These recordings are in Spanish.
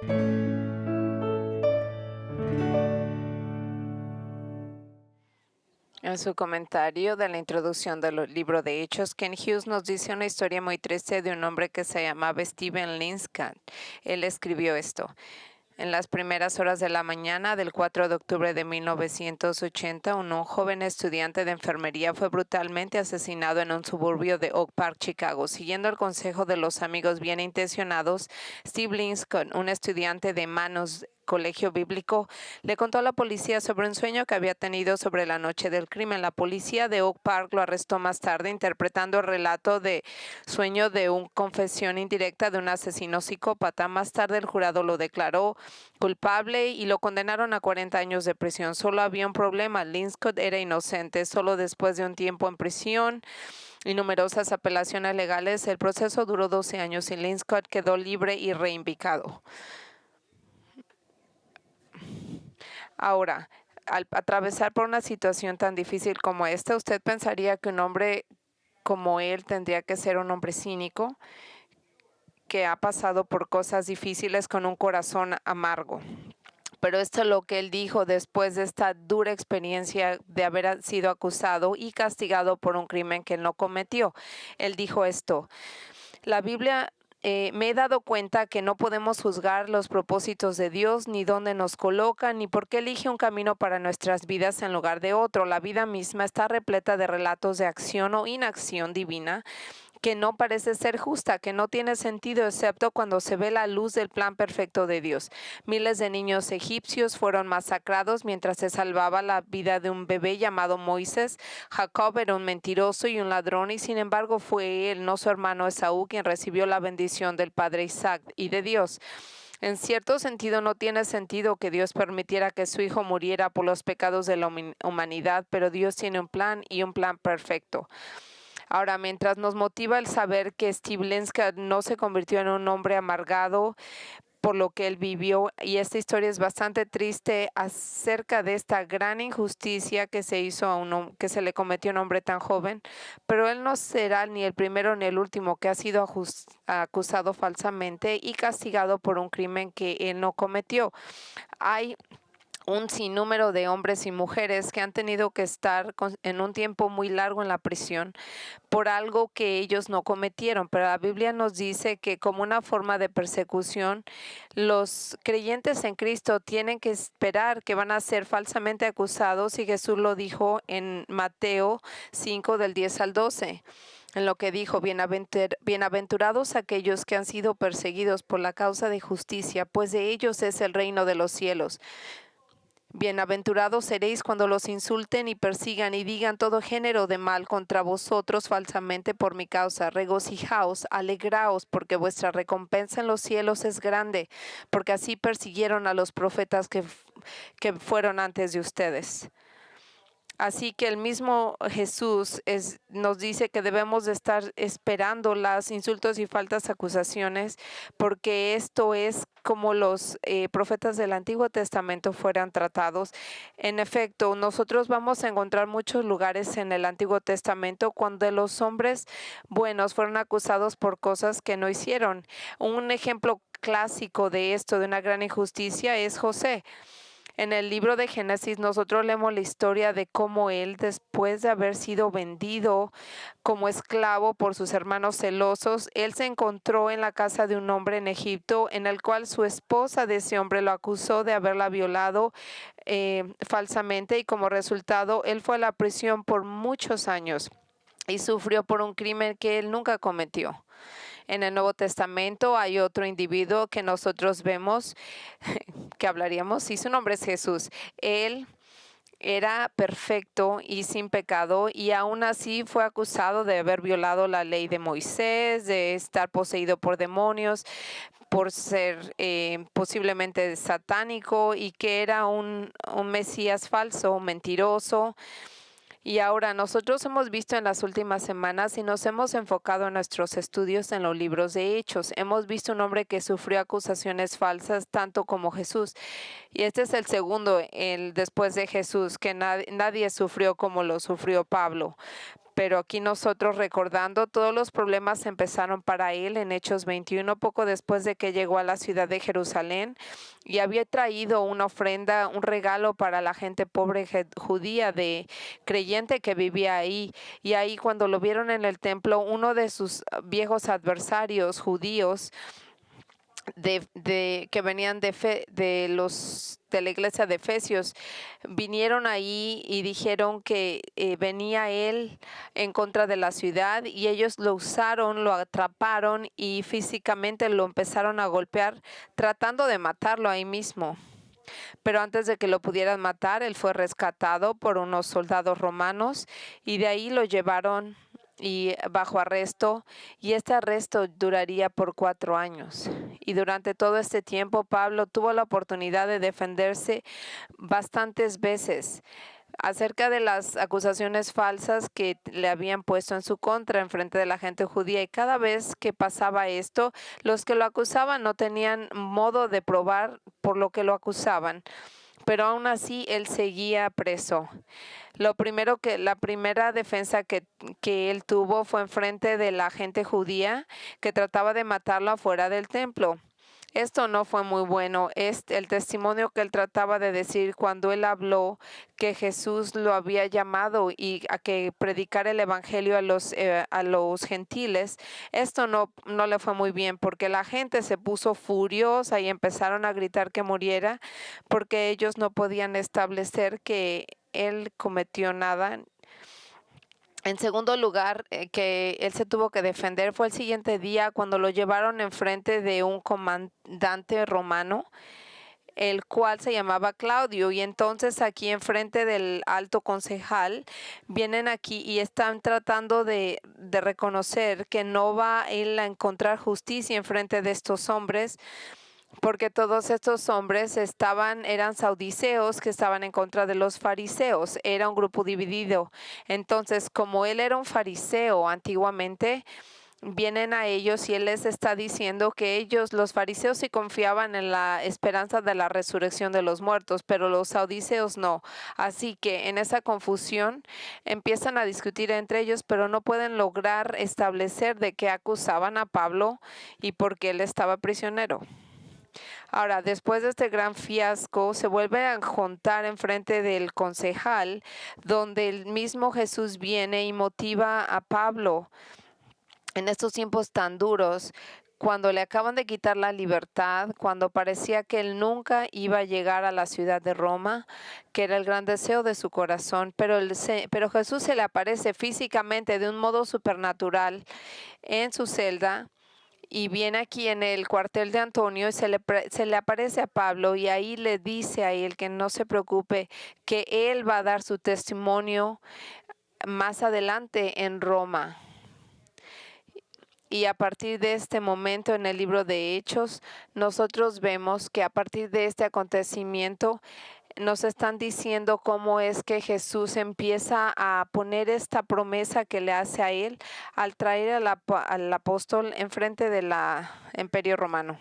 En su comentario de la introducción del libro de Hechos, Ken Hughes nos dice una historia muy triste de un hombre que se llamaba Stephen Linscott. Él escribió esto. En las primeras horas de la mañana del 4 de octubre de 1980, un joven estudiante de enfermería fue brutalmente asesinado en un suburbio de Oak Park, Chicago. Siguiendo el consejo de los amigos bien intencionados, Steve Linscott, un estudiante de Manos Colegio Bíblico, le contó a la policía sobre un sueño que había tenido sobre la noche del crimen. La policía de Oak Park lo arrestó más tarde, interpretando el relato de sueño de una confesión indirecta de un asesino psicópata. Más tarde el jurado lo declaró culpable y lo condenaron a 40 años de prisión. Solo había un problema: Linscott era inocente. Solo después de un tiempo en prisión y numerosas apelaciones legales, el proceso duró 12 años y Linscott quedó libre y reivindicado. Ahora, al atravesar por una situación tan difícil como esta, ¿usted pensaría que un hombre como él tendría que ser un hombre cínico, que ha pasado por cosas difíciles con un corazón amargo? Pero esto es lo que él dijo después de esta dura experiencia de haber sido acusado y castigado por un crimen que él no cometió. Él dijo esto: la Biblia me he dado cuenta que no podemos juzgar los propósitos de Dios, ni dónde nos coloca, ni por qué elige un camino para nuestras vidas en lugar de otro. La vida misma está repleta de relatos de acción o inacción divina que no parece ser justa, que no tiene sentido excepto cuando se ve la luz del plan perfecto de Dios. Miles de niños egipcios fueron masacrados mientras se salvaba la vida de un bebé llamado Moisés. Jacob era un mentiroso y un ladrón, y sin embargo fue él, no su hermano Esaú, quien recibió la bendición del padre Isaac y de Dios. En cierto sentido, no tiene sentido que Dios permitiera que su hijo muriera por los pecados de la humanidad, pero Dios tiene un plan y un plan perfecto. Ahora, mientras nos motiva el saber que Steve Linscott no se convirtió en un hombre amargado por lo que él vivió, y esta historia es bastante triste acerca de esta gran injusticia que se hizo que se le cometió a un hombre tan joven, pero él no será ni el primero ni el último que ha sido acusado falsamente y castigado por un crimen que él no cometió. Hay un sinnúmero de hombres y mujeres que han tenido que estar en un tiempo muy largo en la prisión por algo que ellos no cometieron, pero la Biblia nos dice que como una forma de persecución, los creyentes en Cristo tienen que esperar que van a ser falsamente acusados, y Jesús lo dijo en Mateo 5 del 10 al 12. En lo que dijo: bienaventurados aquellos que han sido perseguidos por la causa de justicia, pues de ellos es el reino de los cielos. Bienaventurados seréis cuando los insulten y persigan y digan todo género de mal contra vosotros falsamente por mi causa. Regocijaos, alegraos, porque vuestra recompensa en los cielos es grande, porque así persiguieron a los profetas que fueron antes de ustedes. Así que el mismo Jesús nos dice que debemos de estar esperando los insultos y faltas acusaciones, porque esto es como los profetas del Antiguo Testamento fueran tratados. En efecto, nosotros vamos a encontrar muchos lugares en el Antiguo Testamento cuando los hombres buenos fueron acusados por cosas que no hicieron. Un ejemplo clásico de esto, de una gran injusticia, es José. En el libro de Génesis nosotros leemos la historia de cómo él, después de haber sido vendido como esclavo por sus hermanos celosos, él se encontró en la casa de un hombre en Egipto, en el cual su esposa de ese hombre lo acusó de haberla violado falsamente, y como resultado él fue a la prisión por muchos años y sufrió por un crimen que él nunca cometió. En el Nuevo Testamento hay otro individuo que nosotros vemos, que hablaríamos, y su nombre es Jesús. Él era perfecto y sin pecado, y aún así fue acusado de haber violado la ley de Moisés, de estar poseído por demonios, por ser posiblemente satánico, y que era un Mesías falso, mentiroso. Y ahora nosotros hemos visto en las últimas semanas y nos hemos enfocado en nuestros estudios en los libros de Hechos. Hemos visto un hombre que sufrió acusaciones falsas tanto como Jesús. Y este es el segundo, el después de Jesús, que nadie sufrió como lo sufrió Pablo. Pero aquí nosotros recordando, todos los problemas empezaron para él en Hechos 21, poco después de que llegó a la ciudad de Jerusalén y había traído una ofrenda, un regalo para la gente pobre judía de creyente que vivía ahí. Y ahí cuando lo vieron en el templo, uno de sus viejos adversarios judíos que venían de la iglesia de Efesios, vinieron ahí y dijeron que venía él en contra de la ciudad y ellos lo usaron, lo atraparon y físicamente lo empezaron a golpear tratando de matarlo ahí mismo. Pero antes de que lo pudieran matar, él fue rescatado por unos soldados romanos y de ahí lo llevaron y bajo arresto, y este arresto duraría por 4 años. Y durante todo este tiempo Pablo tuvo la oportunidad de defenderse bastantes veces acerca de las acusaciones falsas que le habían puesto en su contra en frente de la gente judía. Y cada vez que pasaba esto, los que lo acusaban no tenían modo de probar por lo que lo acusaban. Pero aún así él seguía preso. La primera defensa que él tuvo fue en frente de la gente judía que trataba de matarlo afuera del templo. Esto no fue muy bueno. Es el testimonio que él trataba de decir cuando él habló que Jesús lo había llamado y a que predicara el evangelio a los gentiles. Esto no le fue muy bien porque la gente se puso furiosa y empezaron a gritar que muriera porque ellos no podían establecer que él cometió nada. En segundo lugar, que él se tuvo que defender fue el siguiente día cuando lo llevaron enfrente de un comandante romano, el cual se llamaba Claudio. Y entonces aquí enfrente del alto concejal vienen aquí y están tratando de reconocer que no va él a encontrar justicia enfrente de estos hombres, porque todos estos hombres eran saduceos que estaban en contra de los fariseos. Era un grupo dividido. Entonces, como él era un fariseo antiguamente, vienen a ellos y él les está diciendo que ellos, los fariseos, sí confiaban en la esperanza de la resurrección de los muertos, pero los saduceos no. Así que en esa confusión empiezan a discutir entre ellos, pero no pueden lograr establecer de qué acusaban a Pablo y por qué él estaba prisionero. Ahora, después de este gran fiasco, se vuelve a juntar enfrente del concejal, donde el mismo Jesús viene y motiva a Pablo en estos tiempos tan duros, cuando le acaban de quitar la libertad, cuando parecía que él nunca iba a llegar a la ciudad de Roma, que era el gran deseo de su corazón, pero Jesús se le aparece físicamente de un modo supernatural en su celda. Y viene aquí en el cuartel de Antonio y se le aparece a Pablo y ahí le dice a él que no se preocupe, que él va a dar su testimonio más adelante en Roma. Y a partir de este momento en el libro de Hechos, nosotros vemos que a partir de este acontecimiento, nos están diciendo cómo es que Jesús empieza a poner esta promesa que le hace a él al traer al apóstol enfrente del Imperio Romano.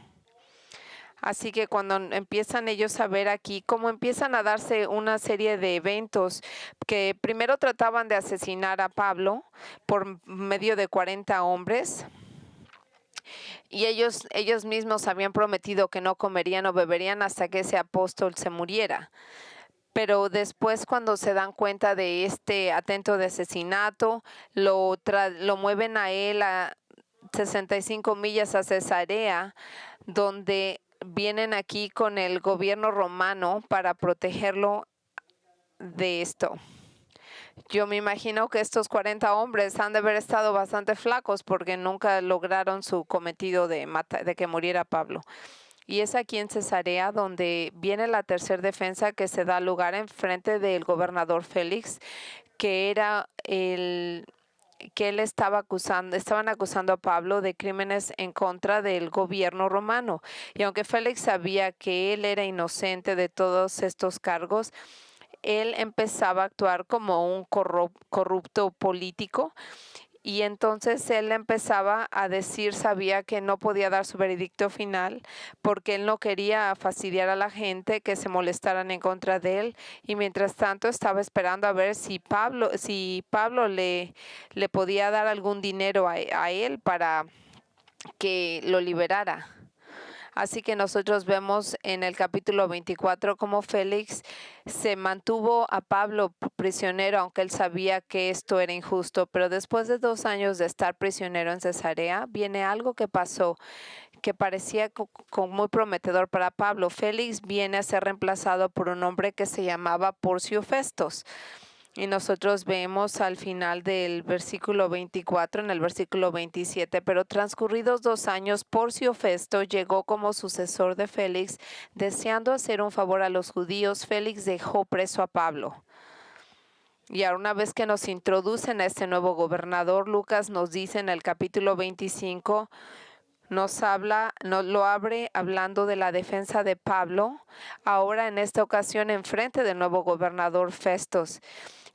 Así que cuando empiezan ellos a ver aquí cómo empiezan a darse una serie de eventos que primero trataban de asesinar a Pablo por medio de 40 hombres. Y ellos mismos habían prometido que no comerían o beberían hasta que ese apóstol se muriera. Pero después, cuando se dan cuenta de este atento de asesinato, lo mueven a él a 65 millas a Cesarea, donde vienen aquí con el gobierno romano para protegerlo de esto. Yo me imagino que estos 40 hombres han de haber estado bastante flacos porque nunca lograron su cometido de que muriera Pablo. Y es aquí en Cesarea donde viene la tercera defensa que se da lugar en frente del gobernador Félix, que era que él estaban acusando a Pablo de crímenes en contra del gobierno romano. Y aunque Félix sabía que él era inocente de todos estos cargos, él empezaba a actuar como un corrupto político Y entonces él empezaba a decir, sabía que no podía dar su veredicto final porque él no quería fastidiar a la gente que se molestaran en contra de él. Y mientras tanto estaba esperando a ver si Pablo le podía dar algún dinero a él para que lo liberara. Así que nosotros vemos en el capítulo 24 cómo Félix se mantuvo a Pablo prisionero, aunque él sabía que esto era injusto. Pero después de 2 años de estar prisionero en Cesarea, viene algo que pasó que parecía muy prometedor para Pablo. Félix viene a ser reemplazado por un hombre que se llamaba Porcio Festos. Y nosotros vemos al final del versículo 24, en el versículo 27, pero transcurridos 2 años, Porcio Festo llegó como sucesor de Félix, deseando hacer un favor a los judíos. Félix dejó preso a Pablo. Y ahora, una vez que nos introducen a este nuevo gobernador, Lucas nos dice en el capítulo 25, nos lo abre hablando de la defensa de Pablo, ahora en esta ocasión en frente del nuevo gobernador Festos.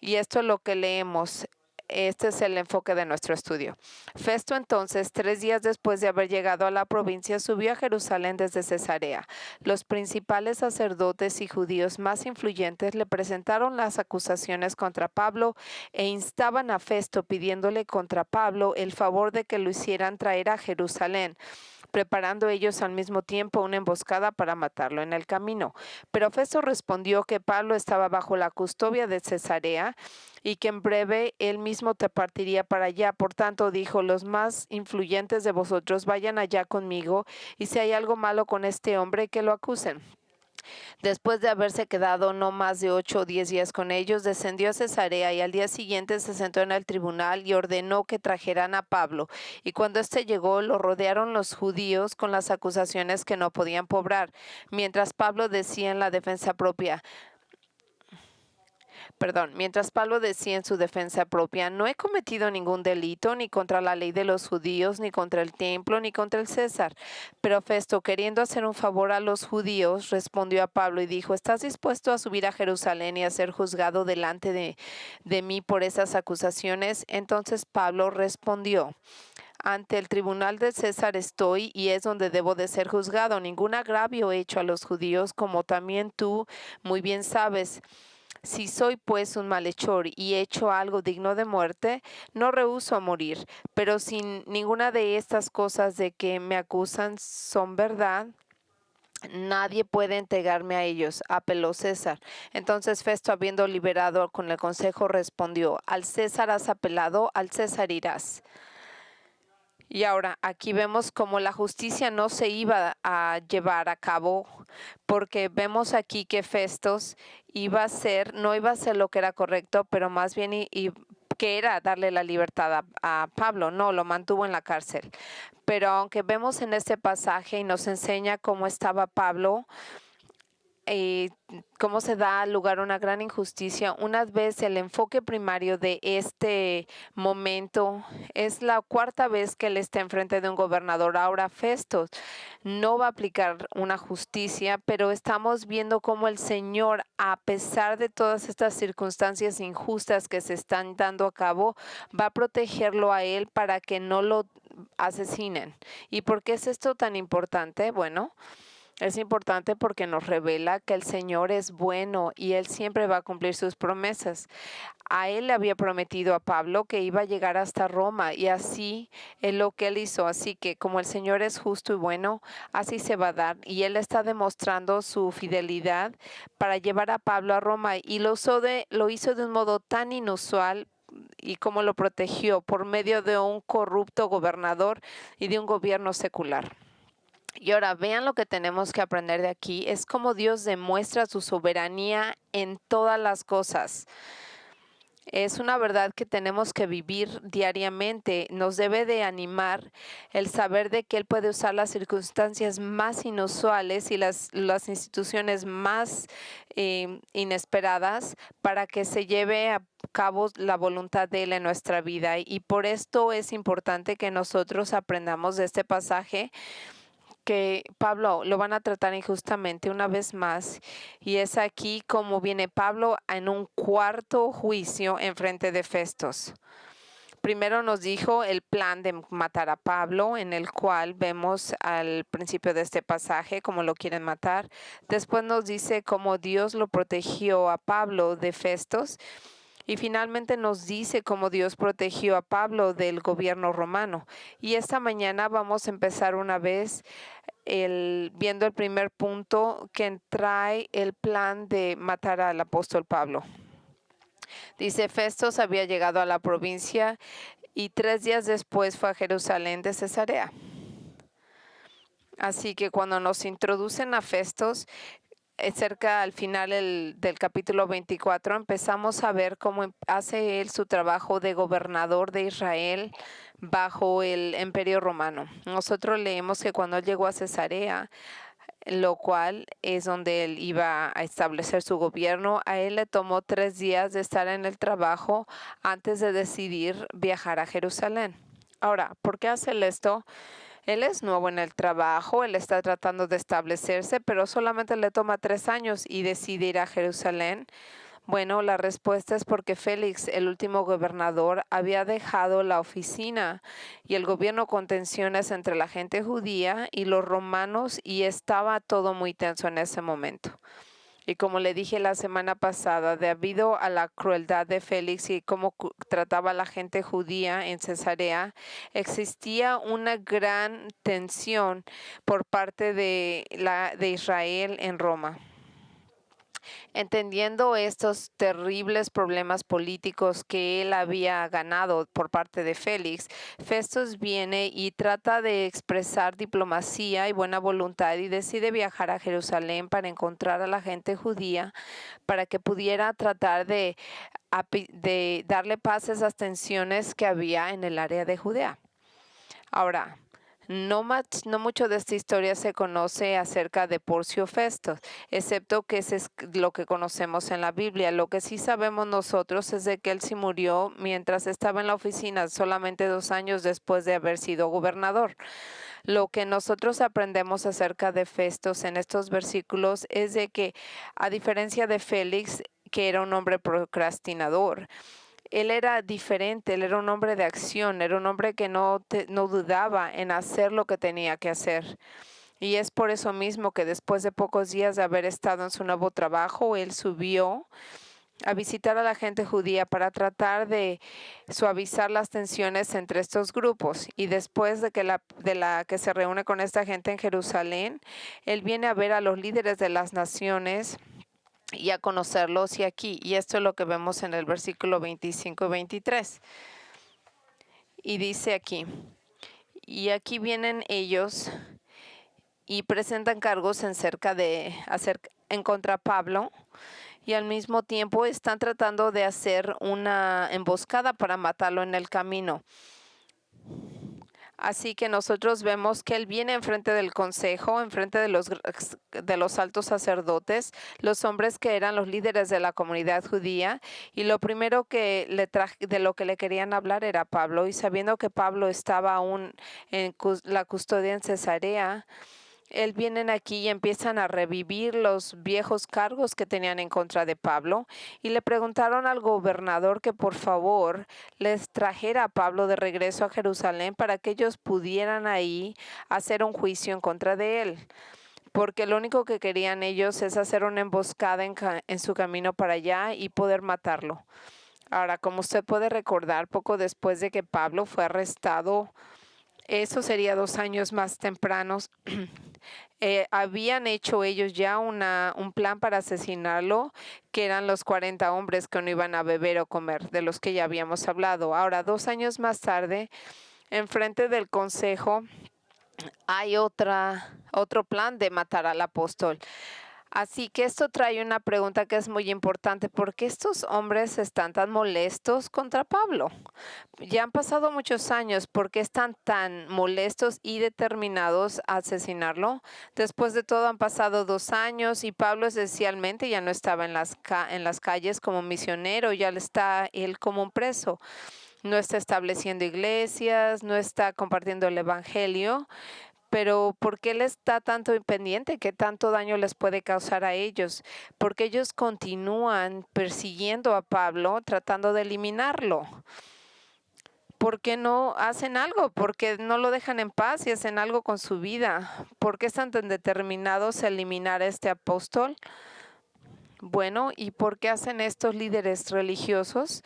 Y esto es lo que leemos. Este es el enfoque de nuestro estudio. Festo entonces, 3 días después de haber llegado a la provincia, subió a Jerusalén desde Cesarea. Los principales sacerdotes y judíos más influyentes le presentaron las acusaciones contra Pablo e instaban a Festo pidiéndole contra Pablo el favor de que lo hicieran traer a Jerusalén, preparando ellos al mismo tiempo una emboscada para matarlo en el camino. Pero Festo respondió que Pablo estaba bajo la custodia de Cesarea y que en breve él mismo te partiría para allá. Por tanto, dijo, los más influyentes de vosotros vayan allá conmigo, y si hay algo malo con este hombre, que lo acusen. Después de haberse quedado no más de 8 o 10 días con ellos, descendió a Cesarea y al día siguiente se sentó en el tribunal y ordenó que trajeran a Pablo. Y cuando éste llegó, lo rodearon los judíos con las acusaciones que no podían pobrar, mientras Pablo decía en su defensa propia, no he cometido ningún delito ni contra la ley de los judíos, ni contra el templo, ni contra el César. Pero Festo, queriendo hacer un favor a los judíos, respondió a Pablo y dijo, ¿estás dispuesto a subir a Jerusalén y a ser juzgado delante de mí por esas acusaciones? Entonces Pablo respondió, ante el tribunal de César estoy, y es donde debo de ser juzgado. Ningún agravio he hecho a los judíos, como también tú muy bien sabes. Si soy pues un malhechor y he hecho algo digno de muerte, no rehúso a morir. Pero si ninguna de estas cosas de que me acusan son verdad, nadie puede entregarme a ellos. Apeló César. Entonces Festo, habiendo liberado con el consejo, respondió, al César has apelado, al César irás. Y ahora aquí vemos cómo la justicia no se iba a llevar a cabo, porque vemos aquí que Festos no iba a hacer lo que era correcto, pero más bien que era darle la libertad a Pablo. No, lo mantuvo en la cárcel. Pero aunque vemos en este pasaje y nos enseña cómo estaba Pablo, cómo se da lugar a una gran injusticia, una vez el enfoque primario de este momento es la 4ª vez que él está enfrente de un gobernador. Ahora Festos no va a aplicar una justicia, pero estamos viendo cómo el Señor, a pesar de todas estas circunstancias injustas que se están dando a cabo, va a protegerlo a él para que no lo asesinen. ¿Y por qué es esto tan importante? Bueno, es importante porque nos revela que el Señor es bueno y Él siempre va a cumplir sus promesas. A Él le había prometido a Pablo que iba a llegar hasta Roma, y así es lo que Él hizo. Así que como el Señor es justo y bueno, así se va a dar. Y Él está demostrando su fidelidad para llevar a Pablo a Roma, y lo hizo de un modo tan inusual, y cómo lo protegió por medio de un corrupto gobernador y de un gobierno secular. Y ahora vean lo que tenemos que aprender de aquí, es cómo Dios demuestra su soberanía en todas las cosas. Es una verdad que tenemos que vivir diariamente. Nos debe de animar el saber de que Él puede usar las circunstancias más inusuales y las instituciones más inesperadas para que se lleve a cabo la voluntad de Él en nuestra vida. Y por esto es importante que nosotros aprendamos de este pasaje que Pablo lo van a tratar injustamente una vez más, y es aquí como viene Pablo en un 4º juicio en frente de Festos. Primero nos dijo el plan de matar a Pablo, en el cual vemos al principio de este pasaje cómo lo quieren matar. Después nos dice cómo Dios lo protegió a Pablo de Festos. Y finalmente nos dice cómo Dios protegió a Pablo del gobierno romano. Y esta mañana vamos a empezar una vez viendo el primer punto que trae el plan de matar al apóstol Pablo. Dice, Festos había llegado a la provincia y 3 días después fue a Jerusalén de Cesarea. Así que cuando nos introducen a Festos, cerca al final del capítulo 24, empezamos a ver cómo hace él su trabajo de gobernador de Israel bajo el imperio romano. Nosotros leemos que cuando él llegó a Cesarea, lo cual es donde él iba a establecer su gobierno, a él le tomó 3 días de estar en el trabajo antes de decidir viajar a Jerusalén. Ahora, ¿por qué hace él esto? Él es nuevo en el trabajo, él está tratando de establecerse, pero solamente le toma 3 años y decide ir a Jerusalén. Bueno, la respuesta es porque Félix, el último gobernador, había dejado la oficina y el gobierno con tensiones entre la gente judía y los romanos, y estaba todo muy tenso en ese momento. Y como le dije la semana pasada, debido a la crueldad de Félix y cómo trataba a la gente judía en Cesarea, existía una gran tensión por parte de Israel en Roma. Entendiendo estos terribles problemas políticos que él había ganado por parte de Félix, Festos viene y trata de expresar diplomacia y buena voluntad y decide viajar a Jerusalén para encontrar a la gente judía para que pudiera tratar de darle paz a esas tensiones que había en el área de Judea. Ahora, no mucho de esta historia se conoce acerca de Porcio Festo, excepto que es lo que conocemos en la Biblia. Lo que sí sabemos nosotros es de que él sí murió mientras estaba en la oficina, solamente 2 años después de haber sido gobernador. Lo que nosotros aprendemos acerca de Festos en estos versículos es de que, a diferencia de Félix, que era un hombre procrastinador, él era diferente, él era un hombre de acción, era un hombre que no dudaba en hacer lo que tenía que hacer. Y es por eso mismo que después de pocos días de haber estado en su nuevo trabajo, él subió a visitar a la gente judía para tratar de suavizar las tensiones entre estos grupos. Y después de que se reúne con esta gente en Jerusalén, él viene a ver a los líderes de las naciones y a conocerlos y esto es lo que vemos en el versículo 25 y 23. Y dice aquí, y aquí vienen ellos y presentan cargos en contra de Pablo, y al mismo tiempo están tratando de hacer una emboscada para matarlo en el camino. Así que nosotros vemos que él viene enfrente del consejo, enfrente de los altos sacerdotes, los hombres que eran los líderes de la comunidad judía, y lo primero de lo que le querían hablar era Pablo, y sabiendo que Pablo estaba aún en la custodia en Cesarea, él vienen aquí y empiezan a revivir los viejos cargos que tenían en contra de Pablo, y le preguntaron al gobernador que por favor les trajera a Pablo de regreso a Jerusalén para que ellos pudieran ahí hacer un juicio en contra de él, porque lo único que querían ellos es hacer una emboscada en su camino para allá y poder matarlo. Ahora, como usted puede recordar, poco después de que Pablo fue arrestado, eso sería 2 años más tempranos, habían hecho ellos ya un plan para asesinarlo, que eran los 40 hombres que no iban a beber o comer, de los que ya habíamos hablado. Ahora, 2 años más tarde, enfrente del consejo, hay otro plan de matar al apóstol. Así que esto trae una pregunta que es muy importante. ¿Por qué estos hombres están tan molestos contra Pablo? Ya han pasado muchos años. ¿Por qué están tan molestos y determinados a asesinarlo? Después de todo han pasado 2 años y Pablo esencialmente ya no estaba en las calles como misionero, ya está él como un preso. No está estableciendo iglesias, no está compartiendo el evangelio. Pero ¿por qué él está tanto pendiente? ¿Qué tanto daño les puede causar a ellos? Porque ellos continúan persiguiendo a Pablo, tratando de eliminarlo. ¿Por qué no hacen algo? ¿Por qué no lo dejan en paz y hacen algo con su vida? ¿Por qué están tan determinados a eliminar a este apóstol? Bueno, ¿y por qué hacen estos líderes religiosos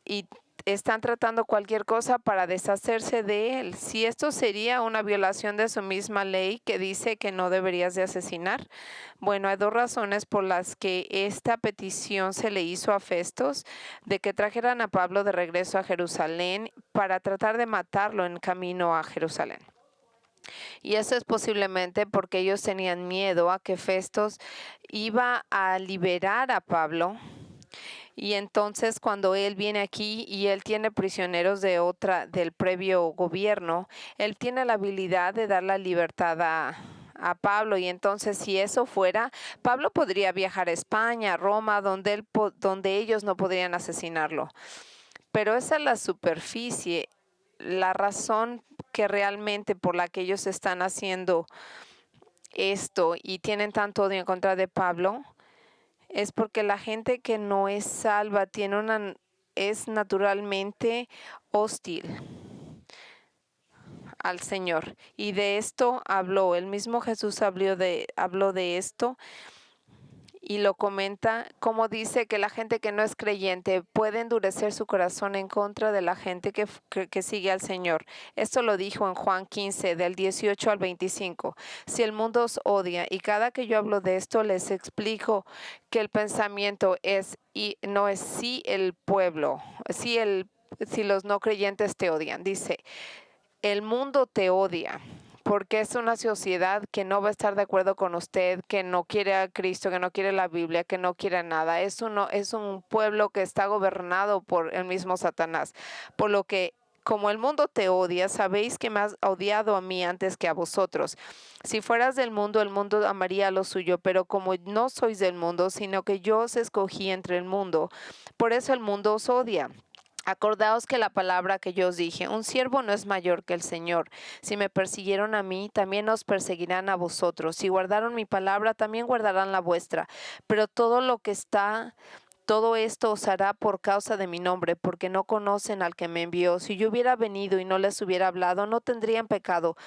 y están tratando cualquier cosa para deshacerse de él? Si esto sería una violación de su misma ley que dice que no deberías de asesinar. Bueno, hay dos razones por las que esta petición se le hizo a Festos de que trajeran a Pablo de regreso a Jerusalén para tratar de matarlo en camino a Jerusalén. Y eso es posiblemente porque ellos tenían miedo a que Festos iba a liberar a Pablo. Y entonces cuando él viene aquí y él tiene prisioneros del previo gobierno, él tiene la habilidad de dar la libertad a Pablo. Y entonces si eso fuera, Pablo podría viajar a España, a Roma, donde ellos no podrían asesinarlo. Pero esa es la superficie, la razón que realmente por la que ellos están haciendo esto y tienen tanto odio en contra de Pablo es porque la gente que no es salva es naturalmente hostil al Señor. Y de esto habló, el mismo Jesús habló de esto y lo comenta, como dice que la gente que no es creyente puede endurecer su corazón en contra de la gente que sigue al Señor. Esto lo dijo en Juan 15, del 18 al 25. Si el mundo os odia, y cada que yo hablo de esto les explico que el pensamiento no es si el pueblo, si los no creyentes te odian. Dice, el mundo te odia porque es una sociedad que no va a estar de acuerdo con usted, que no quiere a Cristo, que no quiere la Biblia, que no quiere nada. Es un pueblo que está gobernado por el mismo Satanás. Por lo que, como el mundo te odia, sabéis que me has odiado a mí antes que a vosotros. Si fueras del mundo, el mundo amaría lo suyo, pero como no sois del mundo, sino que yo os escogí entre el mundo, por eso el mundo os odia. Acordaos que la palabra que yo os dije, un siervo no es mayor que el Señor. Si me persiguieron a mí, también os perseguirán a vosotros. Si guardaron mi palabra, también guardarán la vuestra. Pero todo esto os hará por causa de mi nombre, porque no conocen al que me envió. Si yo hubiera venido y no les hubiera hablado, no tendrían pecado.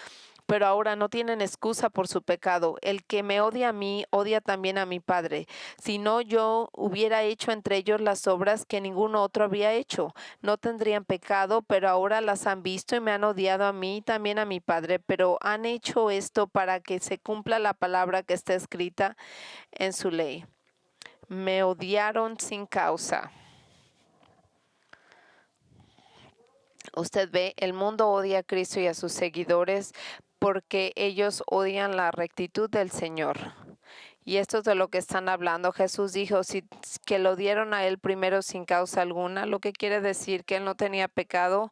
Pero ahora no tienen excusa por su pecado. El que me odia a mí, odia también a mi Padre. Si no, yo hubiera hecho entre ellos las obras que ningún otro había hecho. No tendrían pecado, pero ahora las han visto y me han odiado a mí y también a mi Padre. Pero han hecho esto para que se cumpla la palabra que está escrita en su ley. Me odiaron sin causa. Usted ve, el mundo odia a Cristo y a sus seguidores porque ellos odian la rectitud del Señor. Y esto es de lo que están hablando. Jesús dijo que lo dieron a él primero sin causa alguna, lo que quiere decir que él no tenía pecado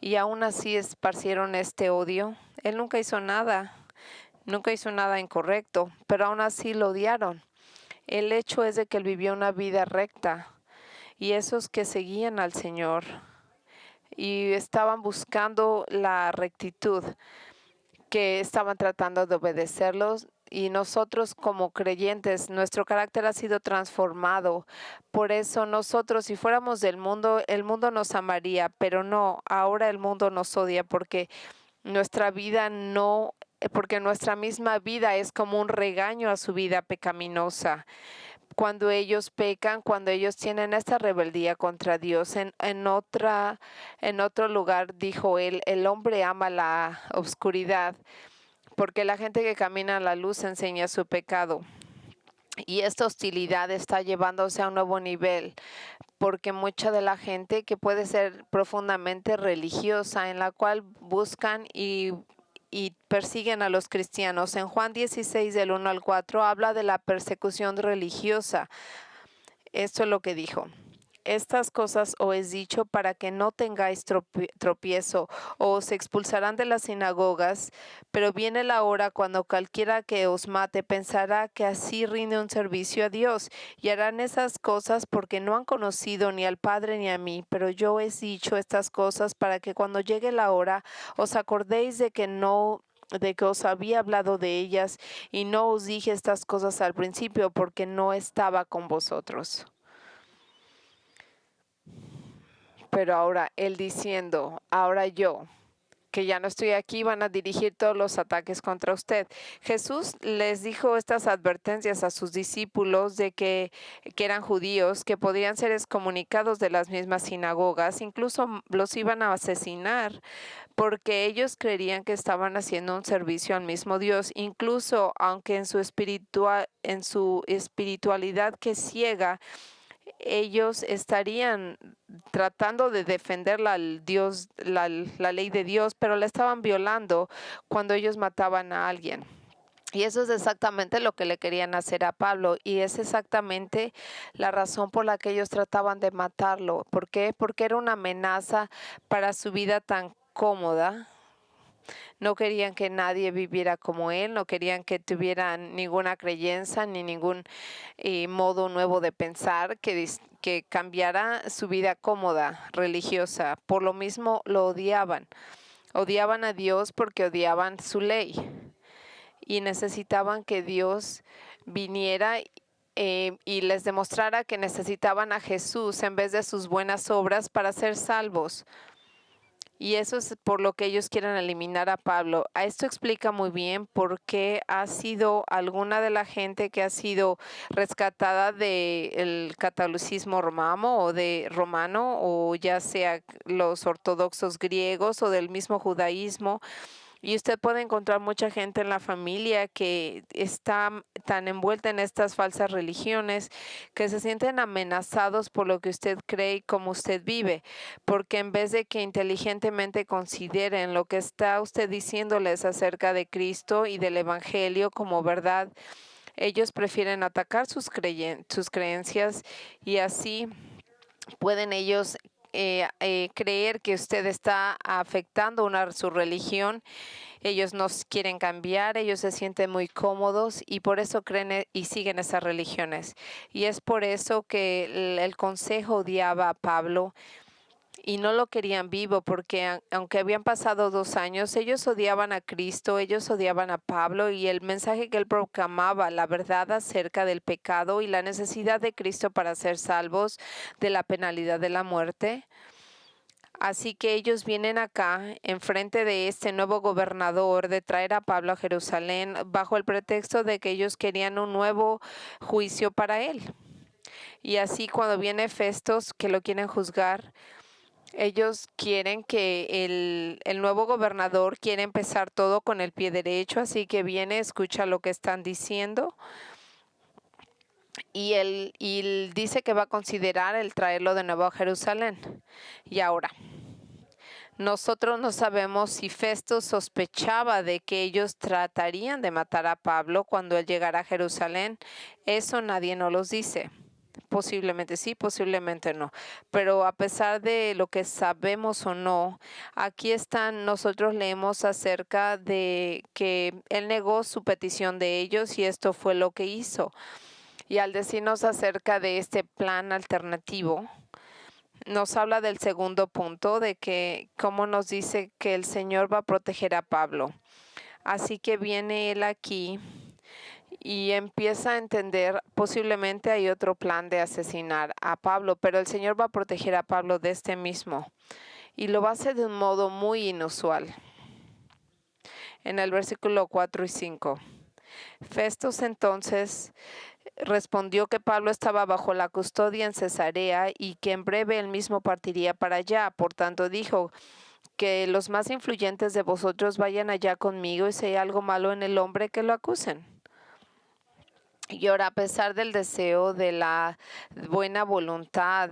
y aún así esparcieron este odio. Él nunca hizo nada incorrecto, pero aún así lo odiaron. El hecho es de que él vivió una vida recta y esos que seguían al Señor y estaban buscando la rectitud, que estaban tratando de obedecerlos, y nosotros como creyentes, nuestro carácter ha sido transformado. Por eso nosotros, si fuéramos del mundo, el mundo nos amaría, pero no, ahora el mundo nos odia porque porque nuestra misma vida es como un regaño a su vida pecaminosa. Cuando ellos pecan, cuando ellos tienen esta rebeldía contra Dios, en otro lugar dijo él, el hombre ama la oscuridad, porque la gente que camina en la luz enseña su pecado. Y esta hostilidad está llevándose a un nuevo nivel, porque mucha de la gente que puede ser profundamente religiosa, en la cual buscan y persiguen a los cristianos. En Juan 16, del 1 al 4, habla de la persecución religiosa. Esto es lo que dijo. Estas cosas os he dicho para que no tengáis tropiezo, o os expulsarán de las sinagogas, pero viene la hora cuando cualquiera que os mate pensará que así rinde un servicio a Dios, y harán esas cosas porque no han conocido ni al Padre ni a mí. Pero yo os he dicho estas cosas para que cuando llegue la hora os acordéis de que os había hablado de ellas, y no os dije estas cosas al principio porque no estaba con vosotros. Pero ahora él diciendo, ahora yo, que ya no estoy aquí, van a dirigir todos los ataques contra usted. Jesús les dijo estas advertencias a sus discípulos de que eran judíos, que podían ser excomunicados de las mismas sinagogas, incluso los iban a asesinar, porque ellos creerían que estaban haciendo un servicio al mismo Dios, incluso aunque en su espiritualidad que ciega, ellos estarían tratando de defender la ley de Dios, pero la estaban violando cuando ellos mataban a alguien. Y eso es exactamente lo que le querían hacer a Pablo, y es exactamente la razón por la que ellos trataban de matarlo. ¿Por qué? Porque era una amenaza para su vida tan cómoda. No querían que nadie viviera como él, no querían que tuvieran ninguna creencia ni ningún modo nuevo de pensar que cambiara su vida cómoda, religiosa. Por lo mismo lo odiaban. Odiaban a Dios porque odiaban su ley y necesitaban que Dios viniera y les demostrara que necesitaban a Jesús en vez de sus buenas obras para ser salvos. Y eso es por lo que ellos quieren eliminar a Pablo. A esto explica muy bien por qué ha sido alguna de la gente que ha sido rescatada del catolicismo romano o ya sea los ortodoxos griegos o del mismo judaísmo. Y usted puede encontrar mucha gente en la familia que está tan envuelta en estas falsas religiones que se sienten amenazados por lo que usted cree y cómo usted vive, porque en vez de que inteligentemente consideren lo que está usted diciéndoles acerca de Cristo y del Evangelio como verdad, ellos prefieren atacar sus creencias y así pueden ellos creer que usted está afectando su religión. Ellos no quieren cambiar, ellos se sienten muy cómodos y por eso creen y siguen esas religiones. Y es por eso que el consejo odiaba a Pablo y no lo querían vivo, porque aunque habían pasado 2 años, ellos odiaban a Cristo, ellos odiaban a Pablo y el mensaje que él proclamaba, la verdad acerca del pecado y la necesidad de Cristo para ser salvos de la penalidad de la muerte. Así que ellos vienen acá en frente de este nuevo gobernador de traer a Pablo a Jerusalén bajo el pretexto de que ellos querían un nuevo juicio para él. Y así cuando viene Festos, que lo quieren juzgar, ellos quieren que el nuevo gobernador quiere empezar todo con el pie derecho, así que viene, escucha lo que están diciendo y él dice que va a considerar el traerlo de nuevo a Jerusalén. Y ahora, nosotros no sabemos si Festo sospechaba de que ellos tratarían de matar a Pablo cuando él llegara a Jerusalén. Eso nadie nos los dice. Posiblemente sí, posiblemente no. Pero a pesar de lo que sabemos o no, aquí nosotros leemos acerca de que él negó su petición de ellos y esto fue lo que hizo. Y al decirnos acerca de este plan alternativo, nos habla del segundo punto, de que cómo nos dice que el Señor va a proteger a Pablo. Así que viene él aquí y empieza a entender, posiblemente hay otro plan de asesinar a Pablo, pero el Señor va a proteger a Pablo de este mismo. Y lo va a hacer de un modo muy inusual. En el versículo 4 y 5. Festos entonces respondió que Pablo estaba bajo la custodia en Cesarea y que en breve él mismo partiría para allá. Por tanto dijo que los más influyentes de vosotros vayan allá conmigo y si hay algo malo en el hombre, que lo acusen. Y ahora, a pesar del deseo, de la buena voluntad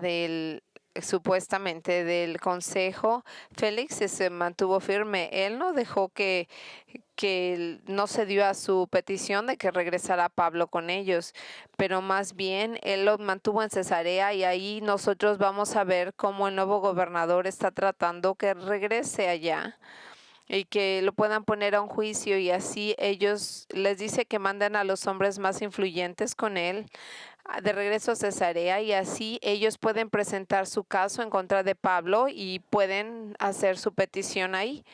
supuestamente del consejo, Félix se mantuvo firme. Él no dejó que no se dio a su petición de que regresara Pablo con ellos, pero más bien él lo mantuvo en Cesarea y ahí nosotros vamos a ver cómo el nuevo gobernador está tratando que regrese allá y que lo puedan poner a un juicio, y así ellos les dice que manden a los hombres más influyentes con él de regreso a Cesarea y así ellos pueden presentar su caso en contra de Pablo y pueden hacer su petición ahí.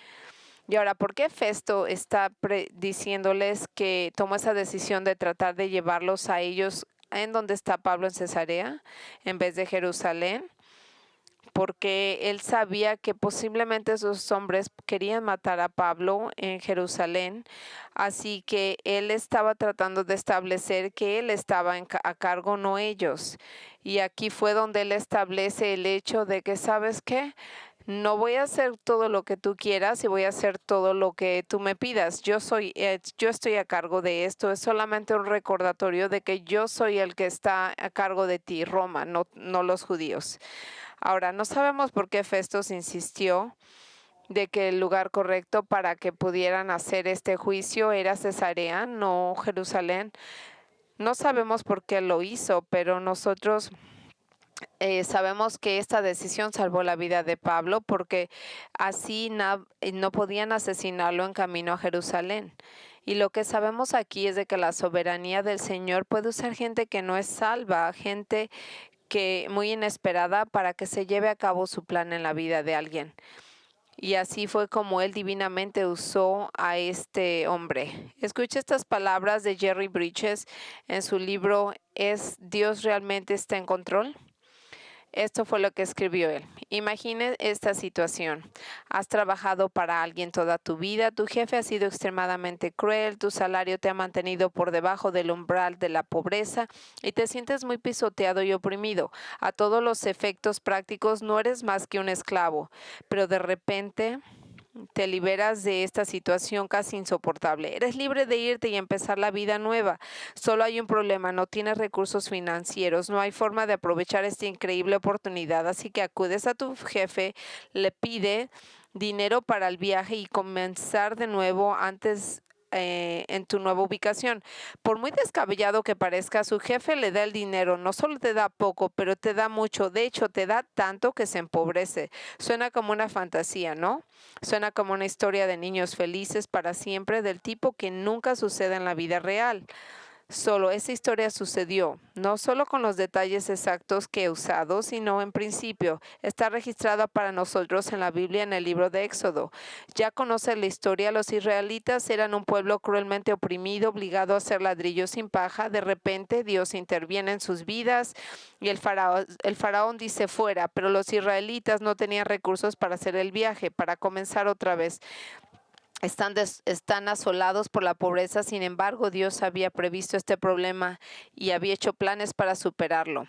Y ahora, ¿por qué Festo está diciéndoles que tomó esa decisión de tratar de llevarlos a ellos en donde está Pablo en Cesarea en vez de Jerusalén? porque él sabía que posiblemente esos hombres querían matar a Pablo en Jerusalén, así que él estaba tratando de establecer que él estaba a cargo, no ellos. Y aquí fue donde él establece el hecho de que, ¿sabes qué? No voy a hacer todo lo que tú quieras y voy a hacer todo lo que tú me pidas. Yo estoy a cargo de esto. Es solamente un recordatorio de que yo soy el que está a cargo de ti, Roma, no los judíos. Ahora, no sabemos por qué Festos insistió de que el lugar correcto para que pudieran hacer este juicio era Cesarea, no Jerusalén. No sabemos por qué lo hizo, pero nosotros sabemos que esta decisión salvó la vida de Pablo porque así no podían asesinarlo en camino a Jerusalén. Y lo que sabemos aquí es de que la soberanía del Señor puede usar gente que no es salva, gente que muy inesperada para que se lleve a cabo su plan en la vida de alguien. Y así fue como él divinamente usó a este hombre. Escucha estas palabras de Jerry Bridges en su libro ¿Es Dios realmente está en control? Esto fue lo que escribió él. Imagine esta situación. Has trabajado para alguien toda tu vida, tu jefe ha sido extremadamente cruel, tu salario te ha mantenido por debajo del umbral de la pobreza y te sientes muy pisoteado y oprimido. A todos los efectos prácticos no eres más que un esclavo, pero de repente te liberas de esta situación casi insoportable. Eres libre de irte y empezar la vida nueva. Solo hay un problema, no tienes recursos financieros, no hay forma de aprovechar esta increíble oportunidad, así que acudes a tu jefe, le pide dinero para el viaje y comenzar de nuevo en tu nueva ubicación. Por muy descabellado que parezca, su jefe le da el dinero, no solo te da poco, pero te da mucho, de hecho te da tanto que se empobrece. Suena como una fantasía, ¿no? Suena como una historia de niños felices para siempre del tipo que nunca sucede en la vida real. Solo esa historia sucedió, no solo con los detalles exactos que he usado, sino en principio. Está registrada para nosotros en la Biblia en el libro de Éxodo. Ya conoces la historia, los israelitas eran un pueblo cruelmente oprimido, obligado a hacer ladrillos sin paja. De repente Dios interviene en sus vidas y el faraón dice fuera, pero los israelitas no tenían recursos para hacer el viaje, para comenzar otra vez. Están asolados por la pobreza, sin embargo, Dios había previsto este problema y había hecho planes para superarlo.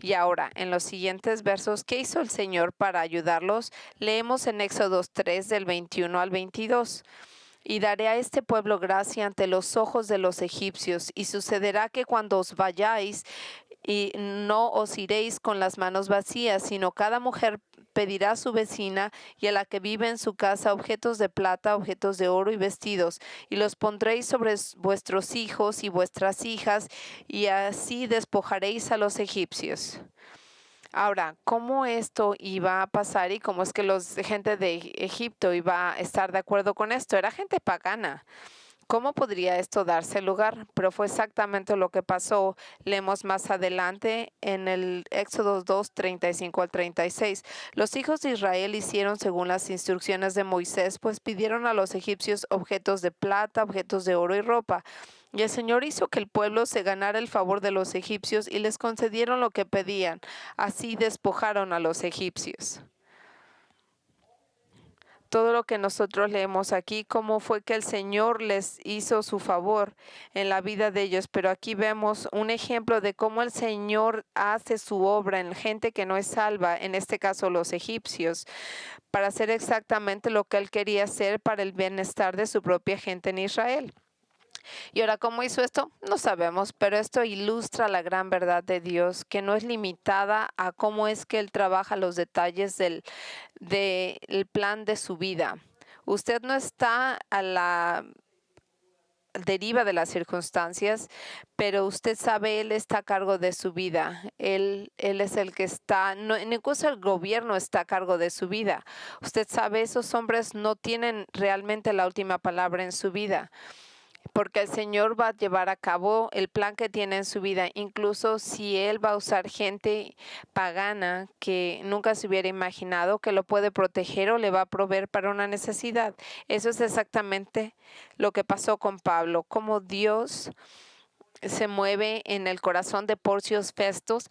Y ahora, en los siguientes versos, ¿qué hizo el Señor para ayudarlos? Leemos en Éxodo 3, del 21 al 22. Y daré a este pueblo gracia ante los ojos de los egipcios, y sucederá que cuando os vayáis, y no os iréis con las manos vacías, sino cada mujer pedirá a su vecina y a la que vive en su casa objetos de plata, objetos de oro y vestidos, y los pondréis sobre vuestros hijos y vuestras hijas, y así despojaréis a los egipcios. Ahora, ¿cómo esto iba a pasar y cómo es que gente de Egipto iba a estar de acuerdo con esto? Era gente pagana. ¿Cómo podría esto darse lugar? Pero fue exactamente lo que pasó. Leemos más adelante en el Éxodo 2, 35 al 36. Los hijos de Israel hicieron según las instrucciones de Moisés, pues pidieron a los egipcios objetos de plata, objetos de oro y ropa. Y el Señor hizo que el pueblo se ganara el favor de los egipcios y les concedieron lo que pedían. Así despojaron a los egipcios. Todo lo que nosotros leemos aquí, cómo fue que el Señor les hizo su favor en la vida de ellos. Pero aquí vemos un ejemplo de cómo el Señor hace su obra en gente que no es salva, en este caso los egipcios, para hacer exactamente lo que Él quería hacer para el bienestar de su propia gente en Israel. Y ahora, ¿cómo hizo esto? No sabemos, pero esto ilustra la gran verdad de Dios, que no es limitada a cómo es que Él trabaja los detalles del plan de su vida. Usted no está a la deriva de las circunstancias, pero usted sabe, Él está a cargo de su vida. Él es el que está, no, incluso el gobierno está a cargo de su vida. Usted sabe, esos hombres no tienen realmente la última palabra en su vida, porque el Señor va a llevar a cabo el plan que tiene en su vida, incluso si Él va a usar gente pagana que nunca se hubiera imaginado que lo puede proteger o le va a proveer para una necesidad. Eso es exactamente lo que pasó con Pablo, cómo Dios se mueve en el corazón de Porcio Festos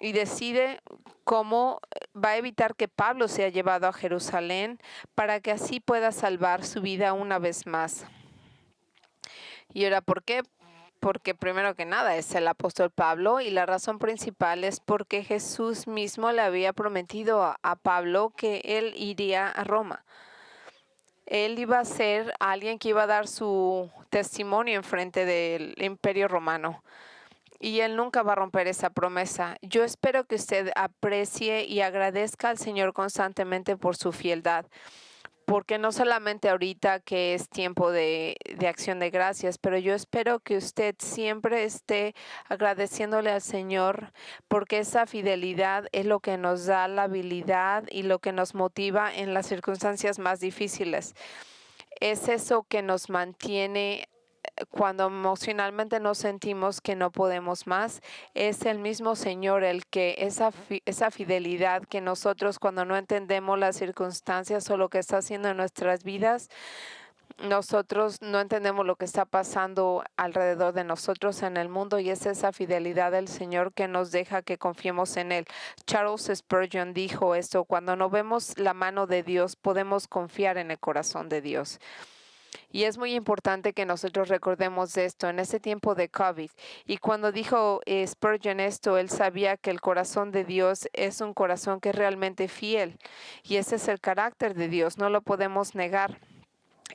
y decide cómo va a evitar que Pablo sea llevado a Jerusalén para que así pueda salvar su vida una vez más. ¿Y ahora por qué? Porque primero que nada es el apóstol Pablo y la razón principal es porque Jesús mismo le había prometido a Pablo que él iría a Roma. Él iba a ser alguien que iba a dar su testimonio en frente del Imperio Romano. Y él nunca va a romper esa promesa. Yo espero que usted aprecie y agradezca al Señor constantemente por su fieldad. Porque no solamente ahorita que es tiempo de acción de gracias, pero yo espero que usted siempre esté agradeciéndole al Señor, porque esa fidelidad es lo que nos da la habilidad y lo que nos motiva en las circunstancias más difíciles. Es eso que nos mantiene cuando emocionalmente nos sentimos que no podemos más. Es el mismo Señor el que esa fidelidad que nosotros cuando no entendemos las circunstancias o lo que está haciendo en nuestras vidas, nosotros no entendemos lo que está pasando alrededor de nosotros en el mundo, y es esa fidelidad del Señor que nos deja que confiemos en Él. Charles Spurgeon dijo esto: cuando no vemos la mano de Dios, podemos confiar en el corazón de Dios. Y es muy importante que nosotros recordemos esto en ese tiempo de COVID. Y cuando dijo Spurgeon esto, él sabía que el corazón de Dios es un corazón que es realmente fiel. Y ese es el carácter de Dios, no lo podemos negar.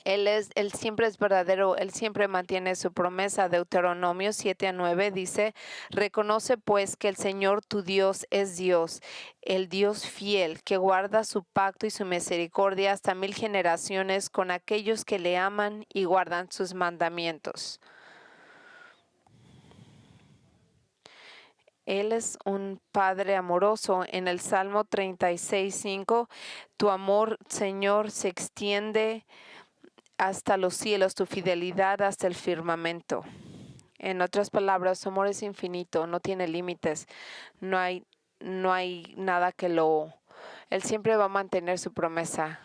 Él siempre es verdadero, Él siempre mantiene su promesa. Deuteronomio 7:9 dice: reconoce pues que el Señor tu Dios es Dios, el Dios fiel, que guarda su pacto y su misericordia hasta 1000 generaciones con aquellos que le aman y guardan sus mandamientos. Él es un Padre amoroso. En el Salmo 36:5, tu amor, Señor, se extiende hasta los cielos, tu fidelidad hasta el firmamento. En otras palabras, su amor es infinito, no tiene límites, no hay nada que Él siempre va a mantener su promesa.